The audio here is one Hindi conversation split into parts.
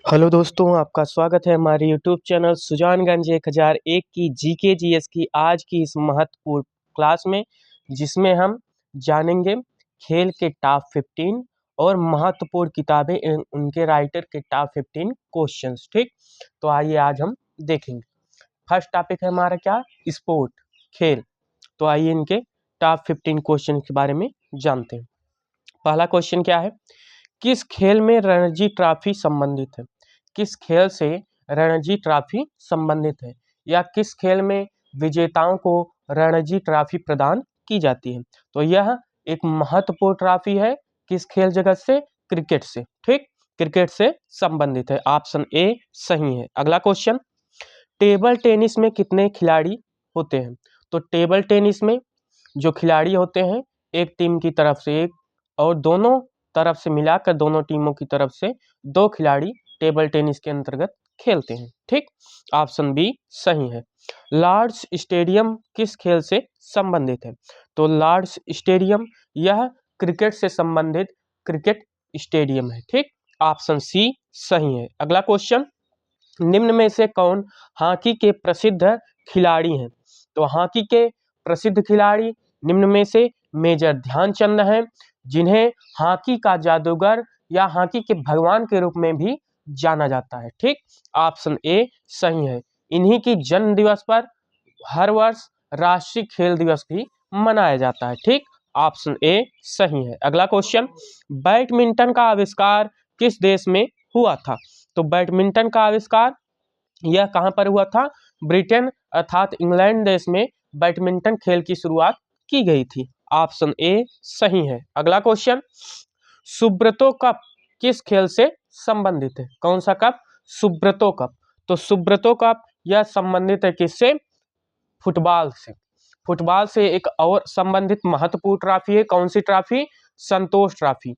हेलो दोस्तों, आपका स्वागत है हमारे यूट्यूब चैनल सुजानगंज 1001 की जीके जीएस की आज की इस महत्वपूर्ण क्लास में, जिसमें हम जानेंगे खेल के टॉप 15 और महत्वपूर्ण किताबें एवं उनके राइटर के टॉप 15 क्वेश्चंस। ठीक, तो आइए आज हम देखेंगे। फर्स्ट टॉपिक है हमारा क्या, स्पोर्ट, खेल। तो आइए इनके टॉप 15 क्वेश्चन के बारे में जानते हैं। पहला क्वेश्चन क्या है, किस खेल में रणजी ट्रॉफी संबंधित है? किस खेल से रणजी ट्रॉफी संबंधित है, या किस खेल में विजेताओं को रणजी ट्रॉफी प्रदान की जाती है? तो यह एक महत्वपूर्ण ट्रॉफी है। किस खेल जगत से? क्रिकेट से। ठीक, क्रिकेट से संबंधित है। ऑप्शन ए सही है। अगला क्वेश्चन, टेबल टेनिस में कितने खिलाड़ी होते हैं? तो टेबल टेनिस में जो खिलाड़ी होते हैं, एक टीम की तरफ से एक और दोनों तरफ से मिलाकर दोनों टीमों की तरफ से दो खिलाड़ी टेबल टेनिस के अंतर्गत खेलते हैं। ठीक, ऑप्शन बी सही है। लॉर्ड्स स्टेडियम किस खेल से संबंधित है? तो लॉर्ड्स स्टेडियम यह क्रिकेट से संबंधित क्रिकेट स्टेडियम है। ठीक, ऑप्शन सी सही है। अगला क्वेश्चन, निम्न में से कौन हॉकी के प्रसिद्ध खिलाड़ी हैं? तो हॉकी के प्रसिद्ध खिलाड़ी निम्न में से मेजर ध्यानचंद हैं, जिन्हें हॉकी का जादूगर या हॉकी के भगवान के रूप में भी जाना जाता है। ठीक, ऑप्शन ए सही है। इन्हीं की जन्म दिवस पर हर वर्ष राष्ट्रीय खेल दिवस भी मनाया जाता है। ठीक, ऑप्शन ए सही है। अगला क्वेश्चन, बैडमिंटन का आविष्कार किस देश में हुआ था? तो बैडमिंटन का आविष्कार यह कहाँ पर हुआ था? ब्रिटेन अर्थात इंग्लैंड देश में बैडमिंटन खेल की शुरुआत की गई थी। ऑप्शन ए सही है। अगला क्वेश्चन, सुब्रतो कप किस खेल से संबंधित है? कौन सा कप? सुब्रतो कप। तो सुब्रतो कप यह संबंधित है किससे? फुटबॉल से। फुटबॉल से एक और संबंधित महत्वपूर्ण ट्रॉफी है। कौन सी ट्रॉफी? संतोष ट्रॉफी,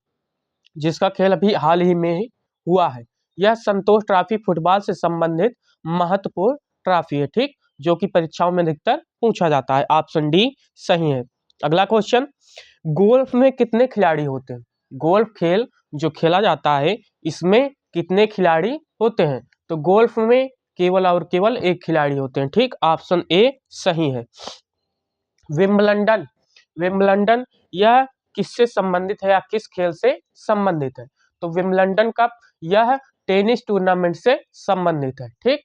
जिसका खेल अभी हाल ही में ही हुआ है। यह संतोष ट्रॉफी फुटबॉल से संबंधित महत्वपूर्ण ट्रॉफी है। ठीक, जो कि परीक्षाओं में अधिकतर पूछा जाता है। ऑप्शन डी सही है। अगला क्वेश्चन, गोल्फ में कितने खिलाड़ी होते हैं? गोल्फ खेल जो खेला जाता है, इसमें कितने खिलाड़ी होते हैं? तो गोल्फ में केवल और केवल एक खिलाड़ी होते हैं। ठीक, ऑप्शन ए सही है। विम्बलडन, विम्बलडन यह किससे संबंधित है या किस खेल से संबंधित है? तो विम्बलडन कप यह टेनिस टूर्नामेंट से संबंधित है। ठीक,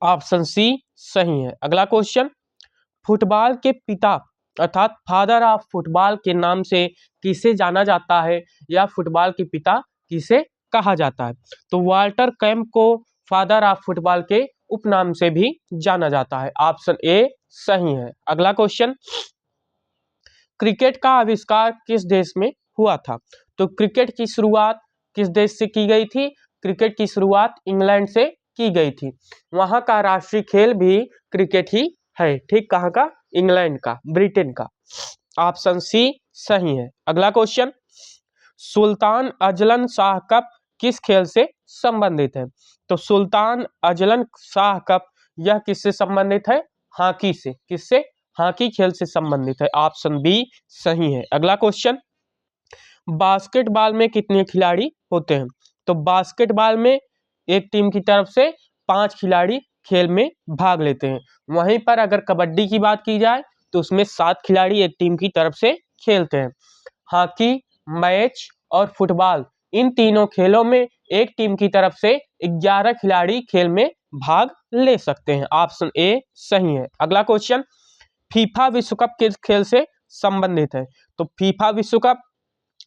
ऑप्शन सी सही है। अगला क्वेश्चन, फुटबॉल के पिता अर्थात फादर ऑफ फुटबॉल के नाम से किसे जाना जाता है, या फुटबॉल के पिता किसे कहा जाता है? तो वाल्टर कैंप को फादर ऑफ फुटबॉल के उपनाम से भी जाना जाता है। ऑप्शन ए सही है। अगला क्वेश्चन, क्रिकेट का आविष्कार किस देश में हुआ था? तो क्रिकेट की शुरुआत किस देश से की गई थी? क्रिकेट की शुरुआत इंग्लैंड से की गई थी। वहां का राष्ट्रीय खेल भी क्रिकेट ही है। ठीक, कहाँ का? इंग्लैंड का, ब्रिटेन का। ऑप्शन सी सही है। अगला question, Sultan Azlan Shah cup किस खेल से संबंधित है? तो सुल्तान अजलन शाह कप यह किससे संबंधित है? हॉकी से। किससे? हॉकी खेल से संबंधित है। ऑप्शन बी सही है। अगला क्वेश्चन, बास्केटबॉल में कितने खिलाड़ी होते हैं? तो बास्केटबॉल में एक टीम की तरफ से 5 खिलाड़ी खेल में भाग लेते हैं। वहीं पर अगर कबड्डी की बात की जाए तो उसमें 7 खिलाड़ी एक टीम की तरफ से खेलते हैं। हॉकी, मैच और फुटबॉल, इन तीनों खेलों में एक टीम की तरफ से 11 खिलाड़ी खेल में भाग ले सकते हैं। ऑप्शन ए सही है। अगला क्वेश्चन, फीफा विश्व कप किस खेल से संबंधित है? तो फीफा विश्व कप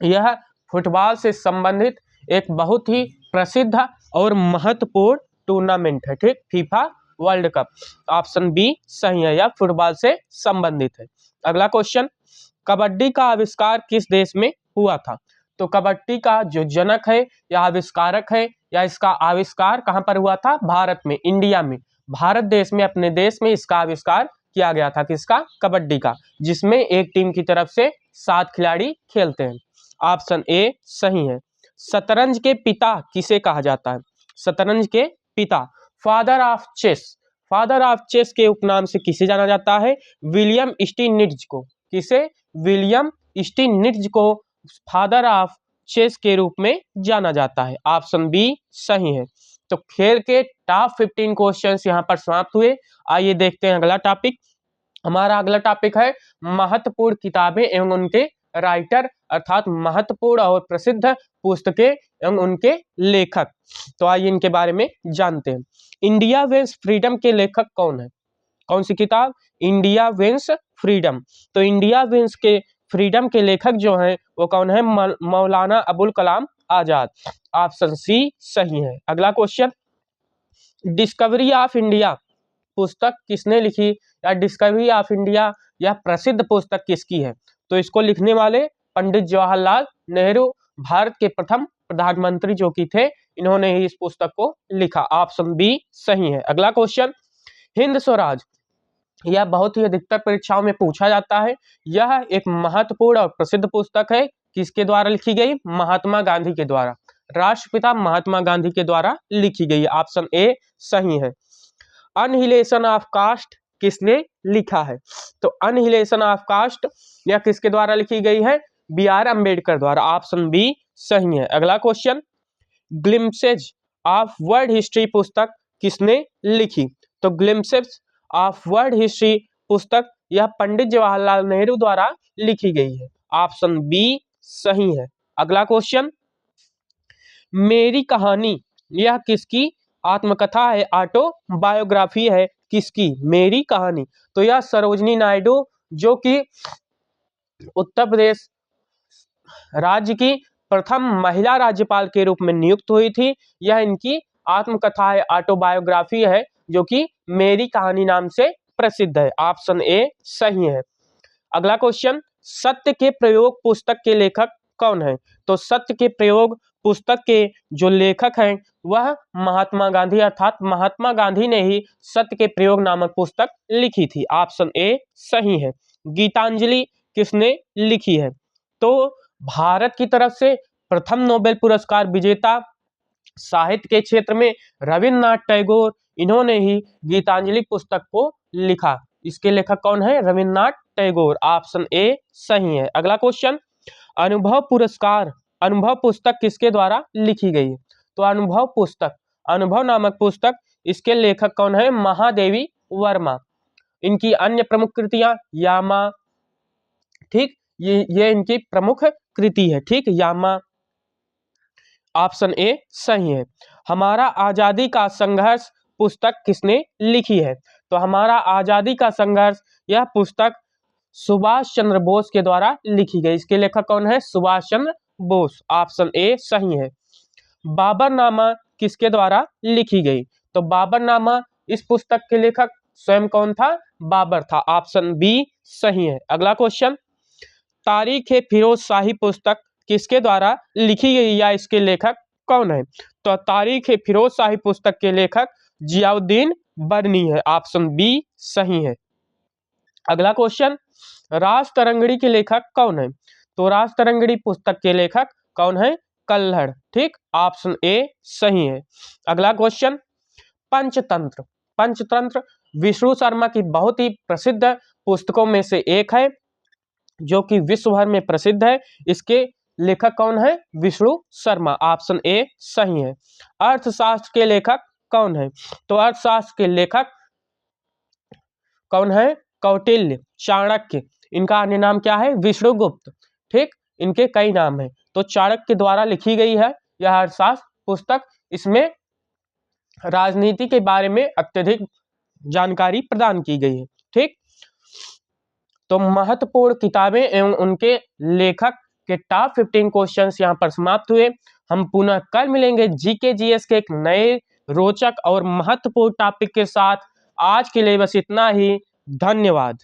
यह फुटबॉल से संबंधित एक बहुत ही प्रसिद्ध और महत्वपूर्ण टूर्नामेंट है। ठीक, FIFA world cup. Option B सही है, यह फुटबॉल से संबंधित है। अगला क्वेश्चन, कबड्डी का आविष्कार किस देश में हुआ था? तो कबड्डी का जो जनक है या आविष्कारक है, या इसका आविष्कार कहाँ पर हुआ था? भारत में, इंडिया में, भारत देश में, अपने देश में इसका आविष्कार किया गया था। किसका? कबड्डी का, जिसमें एक टीम की तरफ से 7 खिलाड़ी खेलते हैं। ऑप्शन ए सही है। शतरंज के पिता किसे कहा जाता है? शतरंज के पिता, father of chess, father of chess के उपनाम से किसे जाना जाता है? विलियम स्टीनिट्ज को। किसे? विलियम स्टीनिट्ज को फादर ऑफ चेस के रूप में जाना जाता है। ऑप्शन बी सही है। तो खेल के टॉप 15 क्वेश्चंस यहाँ पर समाप्त हुए। आइए देखते हैं अगला टॉपिक। हमारा अगला टॉपिक है महत्वपूर्ण किताबें एवं उनके राइटर, अर्थात महत्वपूर्ण और प्रसिद्ध पुस्तकें एवं उनके लेखक। तो आइए इनके बारे में जानते हैं। इंडिया विंस फ्रीडम के लेखक कौन है? कौन सी किताब? India wins freedom. तो इंडिया विंस के फ्रीडम के लेखक जो हैं वो कौन है? मौलाना अबुल कलाम आजाद। ऑप्शन सी सही है। अगला क्वेश्चन, डिस्कवरी ऑफ इंडिया पुस्तक किसने लिखी, या डिस्कवरी ऑफ इंडिया यह प्रसिद्ध पुस्तक किसकी है? तो इसको लिखने वाले पंडित जवाहरलाल नेहरू, भारत के प्रथम प्रधानमंत्री जो कि थे, इन्होंने ही इस पुस्तक को लिखा। ऑप्शन बी सही है। अगला क्वेश्चन, हिंद स्वराज यह बहुत ही अधिकतर परीक्षाओं में पूछा जाता है। यह एक महत्वपूर्ण और प्रसिद्ध पुस्तक है। किसके द्वारा लिखी गई? महात्मा गांधी के द्वारा। राष्ट्रपिता महात्मा गांधी के द्वारा लिखी गई। ऑप्शन ए सही है। अनहिलेशन ऑफ कास्ट किसने लिखा है? तो अनहिलेशन ऑफ कास्ट यह किसके द्वारा लिखी गई है? बी आर अम्बेडकर द्वारा। ऑप्शन बी सही है। अगला question, glimpses of world history पुस्तक किसने लिखी? तो ग्लिम्पसेज ऑफ वर्ल्ड हिस्ट्री पुस्तक यह पंडित जवाहरलाल नेहरू द्वारा लिखी गई है। ऑप्शन बी सही है। अगला क्वेश्चन, मेरी कहानी यह किसकी आत्मकथा है, ऑटोबायोग्राफी है? किसकी? मेरी कहानी। तो यह सरोजनी नायडू जो कि उत्तर प्रदेश राज्य की प्रथम महिला राज्यपाल के रूप में नियुक्त हुई थी, यह इनकी आत्मकथा है, ऑटोबायोग्राफी है, जो कि मेरी कहानी नाम से प्रसिद्ध है। ऑप्शन ए सही है। अगला क्वेश्चन, सत्य के प्रयोग पुस्तक के लेखक कौन है? तो सत्य के प्रयोग पुस्तक के जो लेखक हैं वह महात्मा गांधी, अर्थात महात्मा गांधी ने ही सत्य के प्रयोग नामक पुस्तक लिखी थी। ऑप्शन ए सही है। गीतांजलि किसने लिखी है? तो भारत की तरफ से प्रथम नोबेल पुरस्कार विजेता साहित्य के क्षेत्र में रविन्द्रनाथ टैगोर, इन्होंने ही गीतांजलि पुस्तक को लिखा। इसके लेखक कौन है? रविन्द्रनाथ टैगोर। ऑप्शन ए सही है। अगला क्वेश्चन, अनुभव पुरस्कार, अनुभव पुस्तक किसके द्वारा लिखी गई? तो अनुभव पुस्तक, अनुभव नामक पुस्तक, इसके लेखक कौन है? महादेवी वर्मा। इनकी अन्य प्रमुख कृतियां यामा, ठीक, ये इनकी प्रमुख कृति है, ठीक, यामा। ऑप्शन ए सही है। हमारा आजादी का संघर्ष पुस्तक किसने लिखी है? तो हमारा आजादी का संघर्ष यह पुस्तक सुभाष चंद्र बोस के द्वारा लिखी गई। इसके लेखक कौन है? सुभाष चंद्र बोस। ऑप्शन ए सही है। बाबरनामा किसके द्वारा लिखी गई? तो बाबरनामा इस पुस्तक के लेखक स्वयं कौन था? बाबर था। ऑप्शन बी सही है। अगला क्वेश्चन, तारीख ए फिरोज शाही पुस्तक किसके द्वारा लिखी गई, या इसके लेखक कौन है? तो तारीख ए फिरोज शाही पुस्तक के लेखक जियाउद्दीन बरनी है। ऑप्शन बी सही है। अगला क्वेश्चन, राज तरंगड़ी के लेखक कौन है? तो राज तरंगड़ी पुस्तक के लेखक कौन है? कल्हड़, ठीक, ऑप्शन ए सही है। अगला क्वेश्चन, पंचतंत्र, पंचतंत्र विष्णु शर्मा की बहुत ही प्रसिद्ध पुस्तकों में से एक है, जो कि विश्व भर में प्रसिद्ध है। इसके लेखक कौन है? विष्णु शर्मा। ऑप्शन ए सही है। अर्थशास्त्र के लेखक कौन है? तो अर्थशास्त्र के लेखक कौन है? कौटिल्य, चाणक्य। इनका अन्य नाम क्या है? विष्णुगुप्त, ठीक, इनके कई नाम हैं। तो चाणक्य द्वारा लिखी गई है यह अर्थशास्त्र पुस्तक। इसमें राजनीति के बारे में अत्यधिक जानकारी प्रदान की गई है, ठीक। तो महत्वपूर्ण किताबें एवं उनके लेखक के टॉप 15 क्वेश्चंस यहाँ पर समाप्त हुए। हम पुनः कल मिलेंगे जीके जीएस के एक नए रोचक और महत्वपूर्ण टॉपिक के साथ। आज के लिए बस इतना ही। धन्यवाद।